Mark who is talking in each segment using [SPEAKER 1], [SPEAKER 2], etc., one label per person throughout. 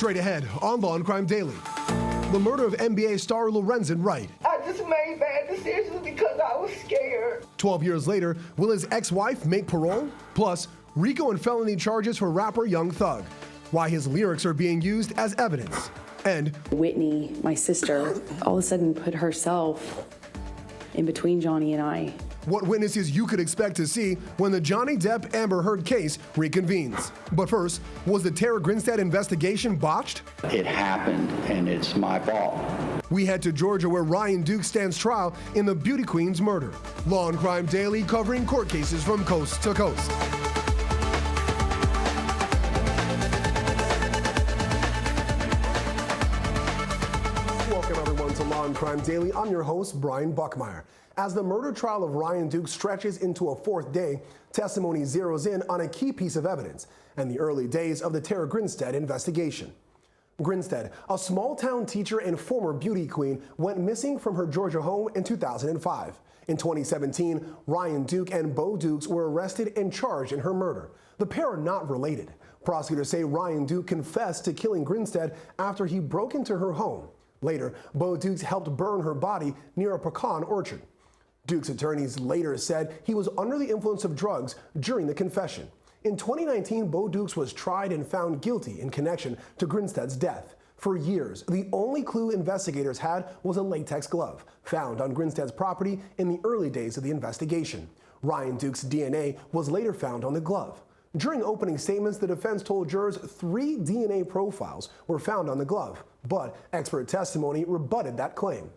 [SPEAKER 1] Straight ahead on Law&Crime Daily. The murder of NBA star Lorenzen Wright.
[SPEAKER 2] I just made bad decisions because I was scared.
[SPEAKER 1] 12 years later, will his ex-wife make parole? Plus, RICO and felony charges for rapper Young Thug. Why his lyrics are being used as evidence. And
[SPEAKER 3] Whitney, my sister, all of a sudden put herself in between Johnny and I.
[SPEAKER 1] what witnesses you could expect to see when the Johnny Depp Amber Heard case reconvenes. But first, was the Tara Grinstead investigation botched?
[SPEAKER 4] It happened, and it's my fault.
[SPEAKER 1] We head to Georgia where Ryan Duke stands trial in the Beauty Queen's murder. Law&Crime Daily covering court cases from coast to coast. Welcome everyone to Law&Crime Daily. I'm your host, Brian Buckmeyer. As the murder trial of Ryan Duke stretches into a fourth day, testimony zeroes in on a key piece of evidence and the early days of the Tara Grinstead investigation. Grinstead, a small-town teacher and former beauty queen, went missing from her Georgia home in 2005. In 2017, Ryan Duke and Bo Dukes were arrested and charged in her murder. The pair are not related. Prosecutors say Ryan Duke confessed to killing Grinstead after he broke into her home. Later, Bo Dukes helped burn her body near a pecan orchard. Duke's attorneys later said he was under the influence of drugs during the confession. In 2019, Bo Dukes was tried and found guilty in connection to Grinstead's death. For years, the only clue investigators had was a latex glove found on Grinstead's property in the early days of the investigation. Ryan Duke's DNA was later found on the glove. During opening statements, the defense told jurors 3 DNA profiles were found on the glove, but expert testimony rebutted that claim.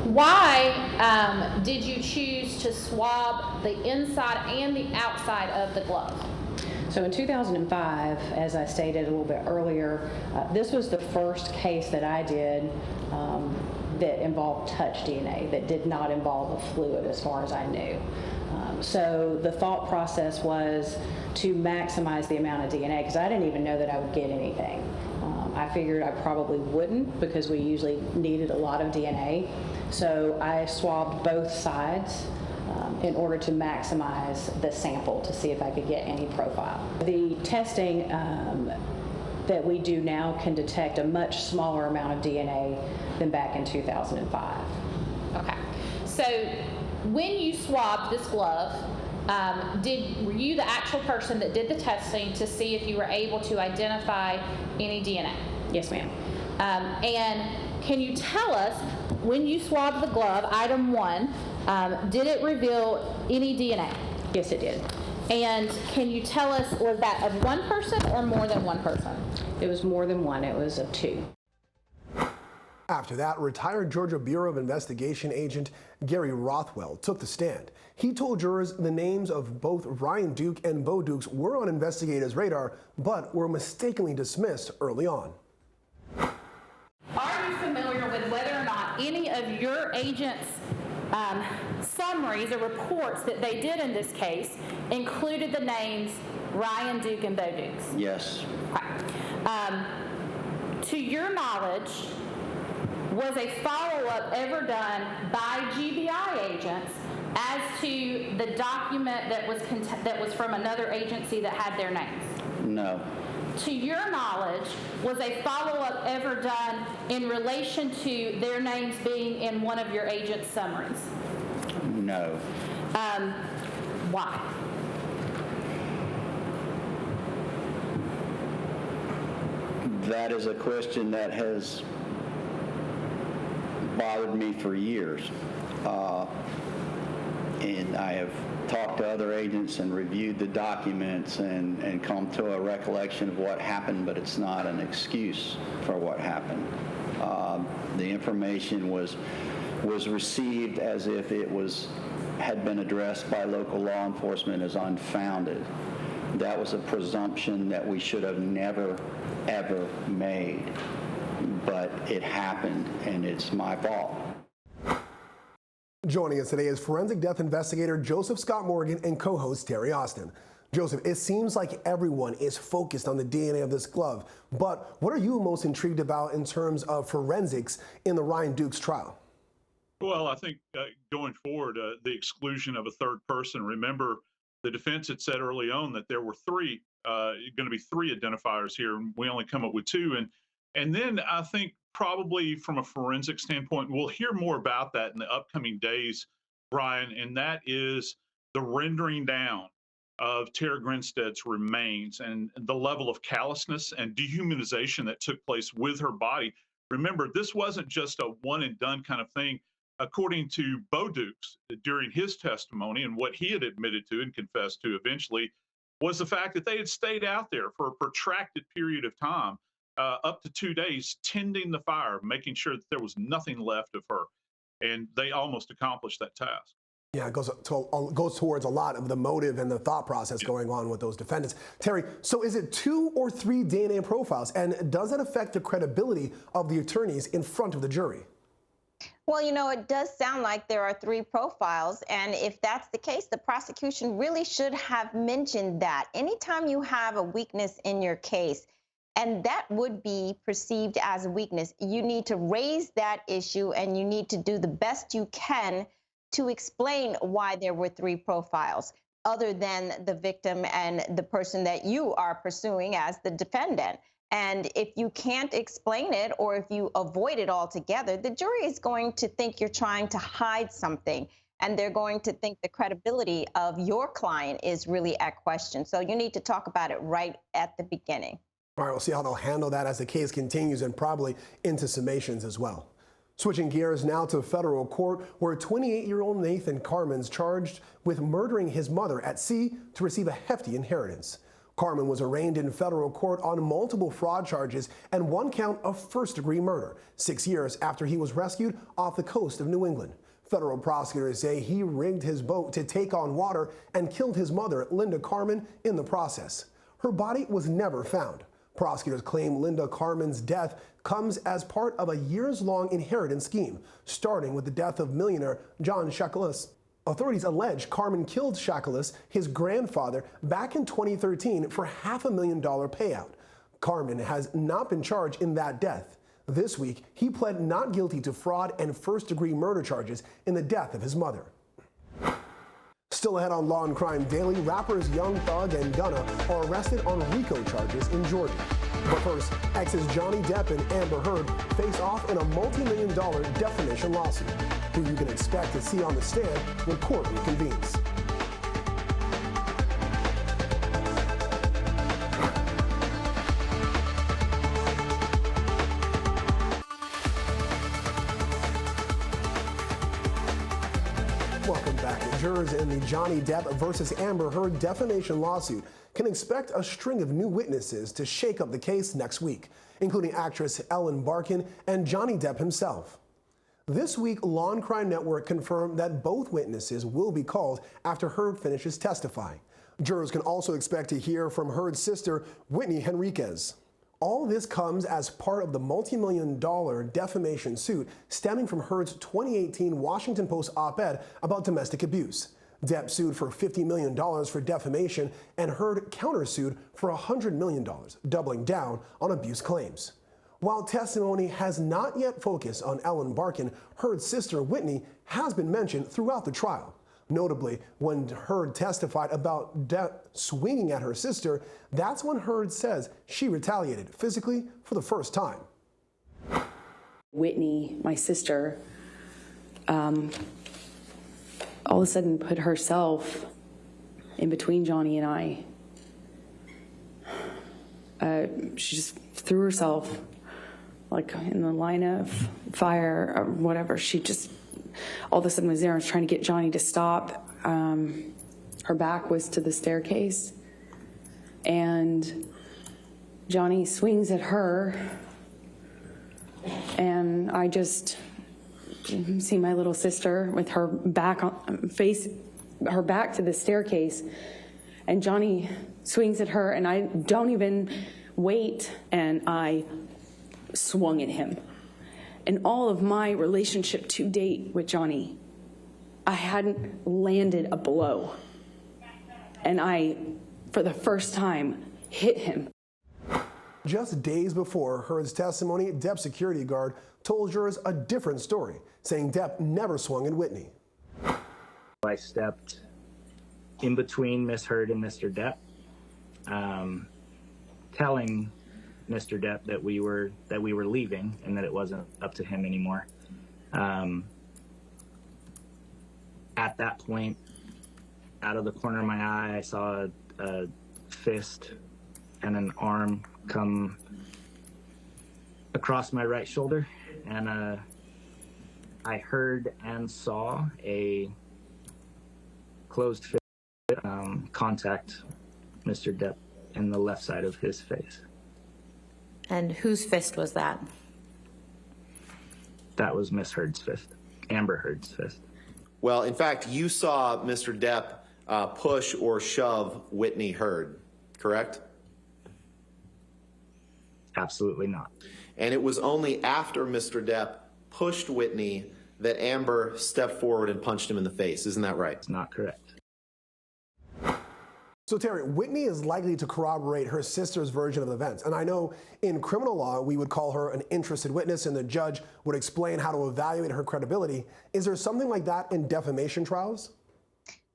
[SPEAKER 5] Why did you choose to swab the inside and the outside of the glove?
[SPEAKER 3] So in 2005, as I stated a little bit earlier, this was the first case that I did that involved touch DNA, that did not involve a fluid as far as I knew. So the thought process was to maximize the amount of DNA, because I didn't even know that I would get anything. I figured I probably wouldn't, because we usually needed a lot of DNA. So I swabbed both sides in order to maximize the sample to see if I could get any profile. The testing that we do now can detect a much smaller amount of DNA than back in 2005.
[SPEAKER 5] Okay. So when you swabbed this glove, were you the actual person that did the testing to see if you were able to identify any DNA?
[SPEAKER 3] Yes, ma'am.
[SPEAKER 5] And can you tell us, when you swabbed the glove, item 1, did it reveal any DNA?
[SPEAKER 3] Yes, it did.
[SPEAKER 5] And can you tell us, was that of one person or more than one person?
[SPEAKER 3] It was more than one. It was of 2.
[SPEAKER 1] After that, retired Georgia Bureau of Investigation agent Gary Rothwell took the stand. He told jurors the names of both Ryan Duke and Bo Dukes were on investigators' radar, but were mistakenly dismissed early on.
[SPEAKER 5] Are you familiar with whether or not any of your agents' summaries or reports that they did in this case included the names Ryan Duke and Bo Dukes?
[SPEAKER 4] Yes.
[SPEAKER 5] Okay. To your knowledge, was a follow-up ever done by GBI agents as to the document that was from another agency that had their names?
[SPEAKER 4] No.
[SPEAKER 5] To your knowledge, was a follow-up ever done in relation to their names being in one of your agents' summaries?
[SPEAKER 4] No.
[SPEAKER 5] Why?
[SPEAKER 4] That is a question that has bothered me for years. And I have talked to other agents and reviewed the documents and come to a recollection of what happened, but it's not an excuse for what happened. The information was received as if it had been addressed by local law enforcement as unfounded. That was a presumption that we should have never, ever made. But it happened, and it's my fault.
[SPEAKER 1] Joining us today is forensic death investigator Joseph Scott Morgan and co-host Terry Austin. Joseph, it seems like everyone is focused on the DNA of this glove, but what are you most intrigued about in terms of forensics in the Ryan Dukes trial?
[SPEAKER 6] Well, I think going forward, the exclusion of a third person. Remember, The defense had said early on that there were going to be three identifiers here, and we only come up with two. And then I think probably from a forensic standpoint, we'll hear more about that in the upcoming days, Brian, and that is the rendering down of Tara Grinstead's remains and the level of callousness and dehumanization that took place with her body. Remember, this wasn't just a one and done kind of thing. According to Bo Dukes, during his testimony and what he had admitted to and confessed to eventually, was the fact that they had stayed out there for a protracted period of time, up to 2 days, tending the fire, making sure that there was nothing left of her. And they almost accomplished that task.
[SPEAKER 1] Yeah, it goes towards a lot of the motive and the thought process going on with those defendants. Terry, so is it 2 or 3 DNA profiles, and does that affect the credibility of the attorneys in front of the jury?
[SPEAKER 7] Well, you know, it does sound like there are 3 profiles, and if that's the case, the prosecution really should have mentioned that. Anytime you have a weakness in your case, and that would be perceived as a weakness, you need to raise that issue, and you need to do the best you can to explain why there were 3 profiles, other than the victim and the person that you are pursuing as the defendant. And if you can't explain it, or if you avoid it altogether, the jury is going to think you're trying to hide something, and they're going to think the credibility of your client is really at question. So you need to talk about it right at the beginning.
[SPEAKER 1] All right, we'll see how they'll handle that as the case continues and probably into summations as well. Switching gears now to federal court, where 28-year-old Nathan Carman is charged with murdering his mother at sea to receive a hefty inheritance. Carman was arraigned in federal court on multiple fraud charges and 1 count of first-degree murder, 6 years after he was rescued off the coast of New England. Federal prosecutors say he rigged his boat to take on water and killed his mother, Linda Carman, in the process. Her body was never found. Prosecutors claim Linda Carman's death comes as part of a years-long inheritance scheme, starting with the death of millionaire John Shackles. Authorities allege Carman killed Shackles, his grandfather, back in 2013 for $500,000 payout. Carman has not been charged in that death. This week, he pled not guilty to fraud and first-degree murder charges in the death of his mother. Still ahead on Law and Crime Daily, rappers Young Thug and Gunna are arrested on RICO charges in Georgia. But first, exes Johnny Depp and Amber Heard face off in a multi-million-dollar defamation lawsuit, who you can expect to see on the stand when court reconvenes. Welcome back. Jurors in the Johnny Depp versus Amber Heard defamation lawsuit can expect a string of new witnesses to shake up the case next week, including actress Ellen Barkin and Johnny Depp himself. This week, Law&Crime Network confirmed that both witnesses will be called after Heard finishes testifying. Jurors can also expect to hear from Heard's sister, Whitney Henriquez. All this comes as part of the multi-million-dollar defamation suit stemming from Heard's 2018 Washington Post op-ed about domestic abuse. Depp sued for $50 million for defamation, and Heard countersued for $100 million, doubling down on abuse claims. While testimony has not yet focused on Ellen Barkin, Heard's sister Whitney has been mentioned throughout the trial. Notably, when Heard testified about Depp swinging at her sister, that's when Heard says she retaliated physically for the first time.
[SPEAKER 8] Whitney, my sister, all of a sudden put herself in between Johnny and I. She just threw herself like in the line of fire or whatever. She just all of a sudden was there and was trying to get Johnny to stop. Her back was to the staircase, and Johnny swings at her, and I just see my little sister with her back her back to the staircase, and Johnny swings at her, and I don't even wait, and I swung at him. In all of my relationship to date with Johnny, I hadn't landed a blow. And I, for the first time, hit him.
[SPEAKER 1] Just days before Heard's testimony, Depp's security guard told jurors a different story, saying Depp never swung at Whitney.
[SPEAKER 9] I stepped in between Miss Hurt and Mr. Depp, telling Mr. Depp that we were leaving and that it wasn't up to him anymore. At that point, out of the corner of my eye, I saw a fist and an arm come across my right shoulder, and I heard and saw a closed fist contact Mr. Depp in the left side of his face.
[SPEAKER 5] And whose fist was that?
[SPEAKER 9] That was Miss Heard's fist, Amber Heard's fist.
[SPEAKER 10] Well, in fact, you saw Mr. Depp push or shove Whitney Heard, correct?
[SPEAKER 9] Absolutely not.
[SPEAKER 10] And it was only after Mr. Depp pushed Whitney that Amber stepped forward and punched him in the face. Isn't that right?
[SPEAKER 9] It's not correct.
[SPEAKER 1] So Terry, Whitney is likely to corroborate her sister's version of events. And I know in criminal law, we would call her an interested witness and the judge would explain how to evaluate her credibility. Is there something like that in defamation trials?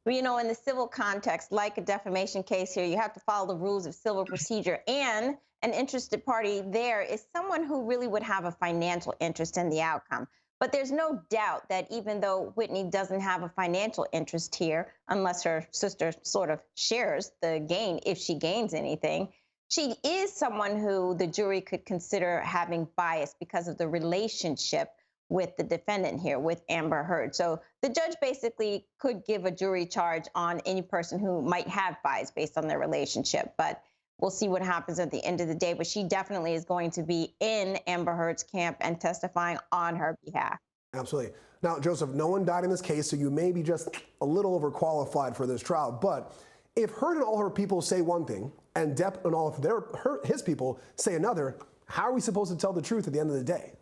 [SPEAKER 7] Well, you know, in the civil context, like a defamation case here, you have to follow the rules of civil procedure, and an interested party there is someone who really would have a financial interest in the outcome. But there's no doubt that even though Whitney doesn't have a financial interest here, unless her sister sort of shares the gain, if she gains anything, she is someone who the jury could consider having bias because of the relationship with the defendant here, with Amber Heard. So the judge basically could give a jury charge on any person who might have bias based on their relationship. But we'll see what happens at the end of the day. But she definitely is going to be in Amber Heard's camp and testifying on her behalf.
[SPEAKER 1] Absolutely. Now, Joseph, no one died in this case, so you may be just a little overqualified for this trial. But if Heard and all her people say one thing, and Depp and all of his people say another, how are we supposed to tell the truth at the end of the day?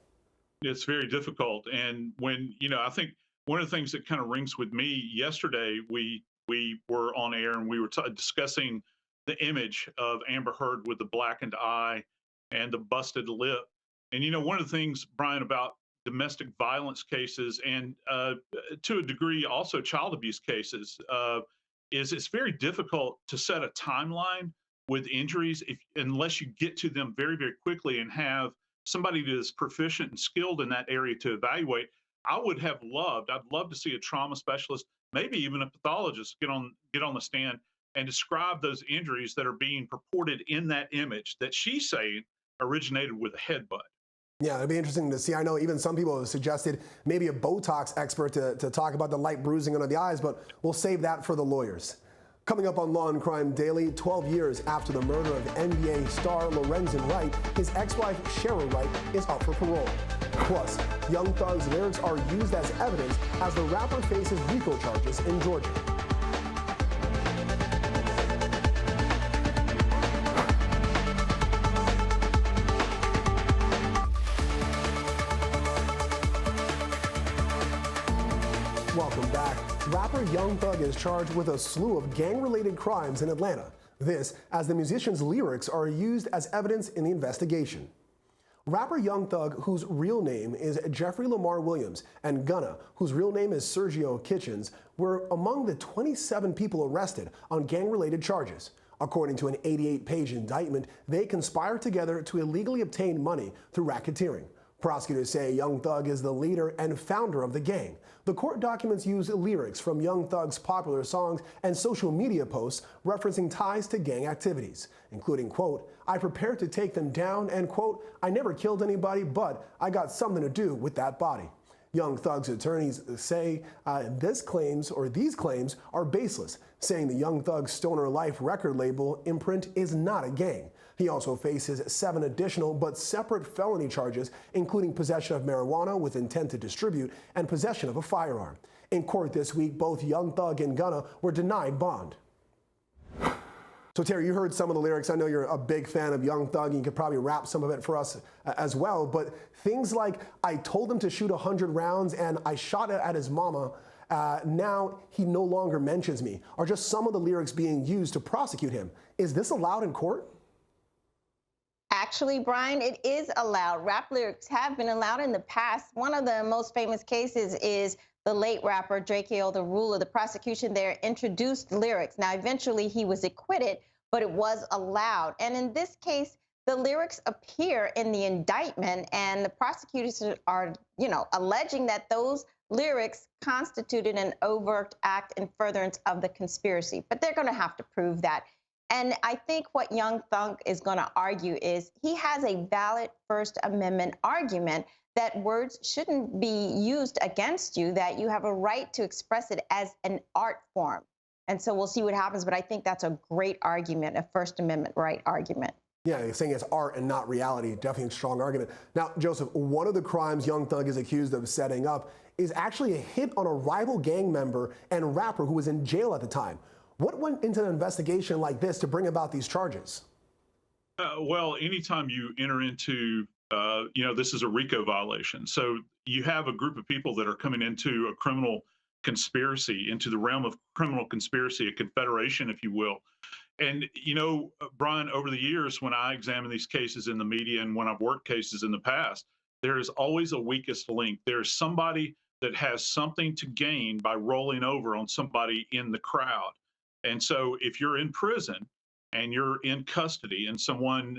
[SPEAKER 6] It's very difficult. And when, I think one of the things that kind of rings with me yesterday, we were on air and we were discussing the image of Amber Heard with the blackened eye and the busted lip. And, one of the things, Brian, about domestic violence cases and to a degree also child abuse cases is it's very difficult to set a timeline with injuries unless you get to them very, very quickly and have somebody that is proficient and skilled in that area to evaluate. I'd love to see a trauma specialist, maybe even a pathologist get on the stand and describe those injuries that are being purported in that image that she's saying originated with a headbutt.
[SPEAKER 1] Yeah, it'd be interesting to see. I know even some people have suggested maybe a Botox expert to talk about the light bruising under the eyes, but we'll save that for the lawyers. Coming up on Law and Crime Daily, 12 years after the murder of NBA star Lorenzen Wright, his ex-wife Sherra Wright is up for parole. Plus, Young Thug's lyrics are used as evidence as the rapper faces RICO charges in Georgia. Welcome back. Rapper Young Thug is charged with a slew of gang-related crimes in Atlanta. This, as the musician's lyrics are used as evidence in the investigation. Rapper Young Thug, whose real name is Jeffrey Lamar Williams, and Gunna, whose real name is Sergio Kitchens, were among the 27 people arrested on gang-related charges. According to an 88-page indictment, they conspired together to illegally obtain money through racketeering. Prosecutors say Young Thug is the leader and founder of the gang. The court documents use lyrics from Young Thug's popular songs and social media posts referencing ties to gang activities, including, quote, "I prepared to take them down," and, quote, "I never killed anybody, but I got something to do with that body." Young Thug's attorneys say these claims are baseless, saying the Young Thug Stoner Life record label imprint is not a gang. He also faces 7 additional but separate felony charges, including possession of marijuana with intent to distribute and possession of a firearm. In court this week, both Young Thug and Gunna were denied bond. So Terry, you heard some of the lyrics. I know you're a big fan of Young Thug, and you could probably rap some of it for us as well. But things like, "I told him to shoot 100 rounds and I shot it at his mama, now he no longer mentions me," are just some of the lyrics being used to prosecute him. Is this allowed in court?
[SPEAKER 7] Actually, Brian, it is allowed. Rap lyrics have been allowed in the past. One of the most famous cases is the the late rapper Drake Hill, the ruler, the prosecution there introduced lyrics. Now, eventually he was acquitted, but it was allowed. And in this case, the lyrics appear in the indictment, and the prosecutors are, alleging that those lyrics constituted an overt act in furtherance of the conspiracy. But they're going to have to prove that. And I think what Young Thug is going to argue is he has a valid First Amendment argument that words shouldn't be used against you, that you have a right to express it as an art form. And so we'll see what happens, but I think that's a great argument, a First Amendment right argument.
[SPEAKER 1] Yeah, he's saying it's art and not reality. Definitely a strong argument. Now, Joseph, one of the crimes Young Thug is accused of setting up is actually a hit on a rival gang member and rapper who was in jail at the time. What went into an investigation like this to bring about these charges?
[SPEAKER 6] Well, anytime you enter into, this is a RICO violation. So you have a group of people that are coming into a criminal conspiracy, into the realm of criminal conspiracy, a confederation, if you will. And, Brian, over the years, when I examine these cases in the media and when I've worked cases in the past, there is always a weakest link. There's somebody that has something to gain by rolling over on somebody in the crowd. And so if you're in prison and you're in custody and someone,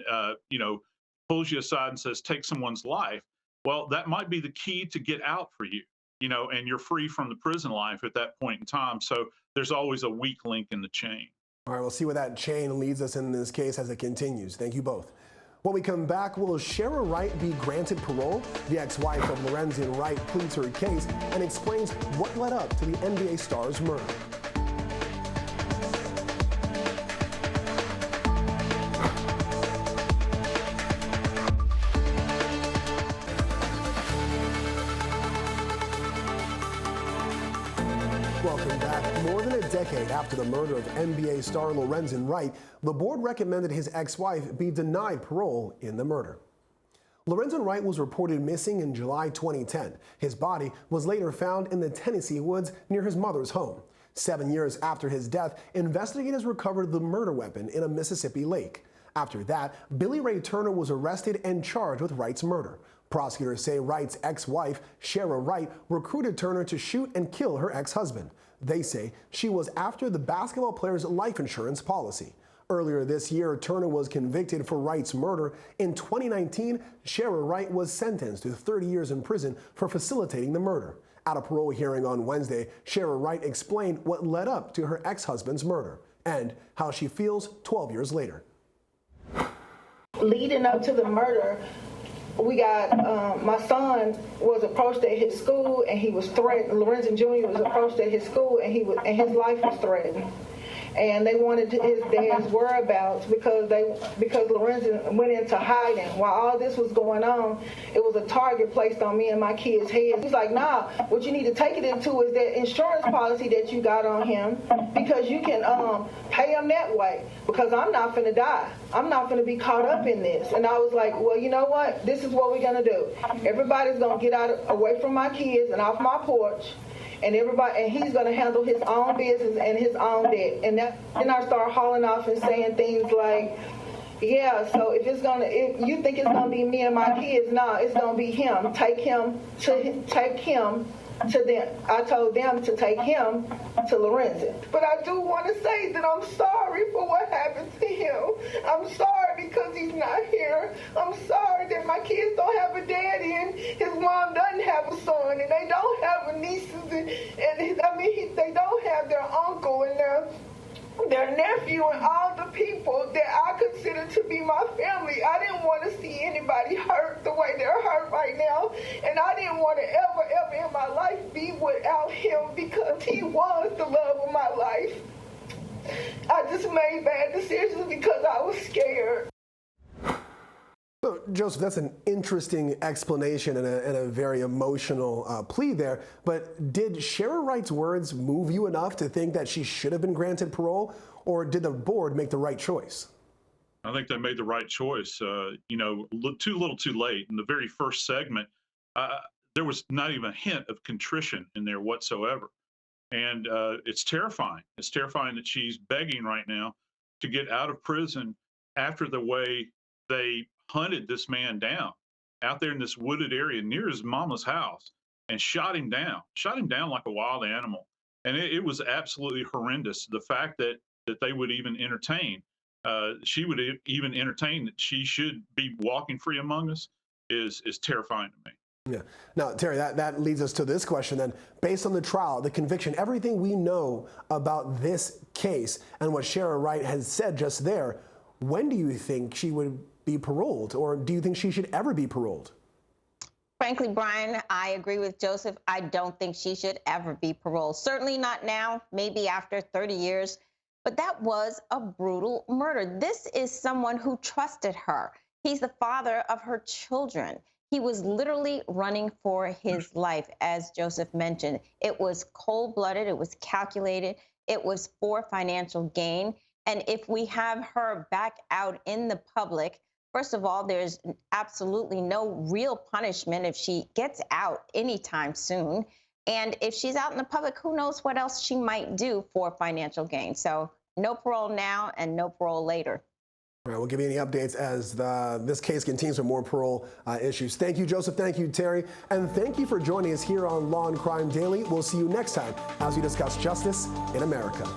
[SPEAKER 6] pulls you aside and says, take someone's life, well, that might be the key to get out for you, and you're free from the prison life at that point in time. So there's always a weak link in the chain.
[SPEAKER 1] All right, we'll see where that chain leads us in this case as it continues. Thank you both. When we come back, will Sherra Wright be granted parole? The ex-wife of Lorenzen Wright pleads her case and explains what led up to the NBA star's murder. Welcome back. More than a decade after the murder of NBA star Lorenzen Wright, the board recommended his ex-wife be denied parole in the murder. Lorenzen Wright was reported missing in July 2010. His body was later found in the Tennessee woods near his mother's home. 7 years after his death, investigators recovered the murder weapon in a Mississippi lake. After that, Billy Ray Turner was arrested and charged with Wright's murder. Prosecutors say Wright's ex-wife, Sherra Wright, recruited Turner to shoot and kill her ex-husband. They say she was after the basketball player's life insurance policy. Earlier this year, Turner was convicted for Wright's murder. In 2019, Sherra Wright was sentenced to 30 years in prison for facilitating the murder. At a parole hearing on Wednesday, Sherra Wright explained what led up to her ex-husband's murder and how she feels 12 years later.
[SPEAKER 2] Leading up to the murder, we got, my son was approached at his school and he was threatened. Lorenzen Jr. was approached at his school and his life was threatened. And they wanted his dad's whereabouts because Lorenzen went into hiding. While all this was going on, it was a target placed on me and my kid's head. He's like, nah, what you need to take it into is that insurance policy that you got on him, because you can pay him that way, because I'm not finna die. I'm not finna be caught up in this. And I was like, well, you know what? This is what we're gonna do. Everybody's gonna get away from my kids and off my porch. And he's going to handle his own business and his own debt. And then I start hauling off and saying things like, yeah, so if you think it's going to be me and my kids, no, it's going to be him. Take him to them. I told them to take him to Lorenzen. But I do want to say that I'm sorry for what happened to him. I'm sorry because he's not here. I'm sorry that my kids don't have a daddy and his mom doesn't have a son and they don't have a nieces and they don't have their uncle and their nephew and all the people that I consider to be my family. I didn't want to see anybody hurt the way they're hurt right now. And I didn't want to ever in my life be without him because he was the love of my life. I just made bad decisions because I was scared.
[SPEAKER 1] So, Joseph, that's an interesting explanation and a very emotional plea there. But did Sherra Wright's words move you enough to think that she should have been granted parole, or did the board make the right choice?
[SPEAKER 6] I think they made the right choice. Too little, too late. In the very first segment, there was not even a hint of contrition in there whatsoever. And it's terrifying. It's terrifying that she's begging right now to get out of prison after the way they hunted this man down out there in this wooded area near his mama's house and shot him down like a wild animal. And it was absolutely horrendous. The fact that they would even entertain, she would even entertain that she should be walking free among us is terrifying to me.
[SPEAKER 1] Yeah. Now, Terry, that leads us to this question then. Based on the trial, the conviction, everything we know about this case and what Sherra Wright has said just there, when do you think she would be paroled, or do you think she should ever be paroled?
[SPEAKER 7] Frankly, Brian, I agree with Joseph. I don't think she should ever be paroled. Certainly not now, maybe after 30 years. But that was a brutal murder. This is someone who trusted her. He's the father of her children. He was literally running for his life, as Joseph mentioned. It was cold-blooded. It was calculated. It was for financial gain. And if we have her back out in the public, first of all, there's absolutely no real punishment if she gets out anytime soon. And if she's out in the public, who knows what else she might do for financial gain. So no parole now and no parole later.
[SPEAKER 1] All right, we'll give you any updates as this case continues with more parole issues. Thank you, Joseph. Thank you, Terry. And thank you for joining us here on Law and Crime Daily. We'll see you next time as we discuss justice in America.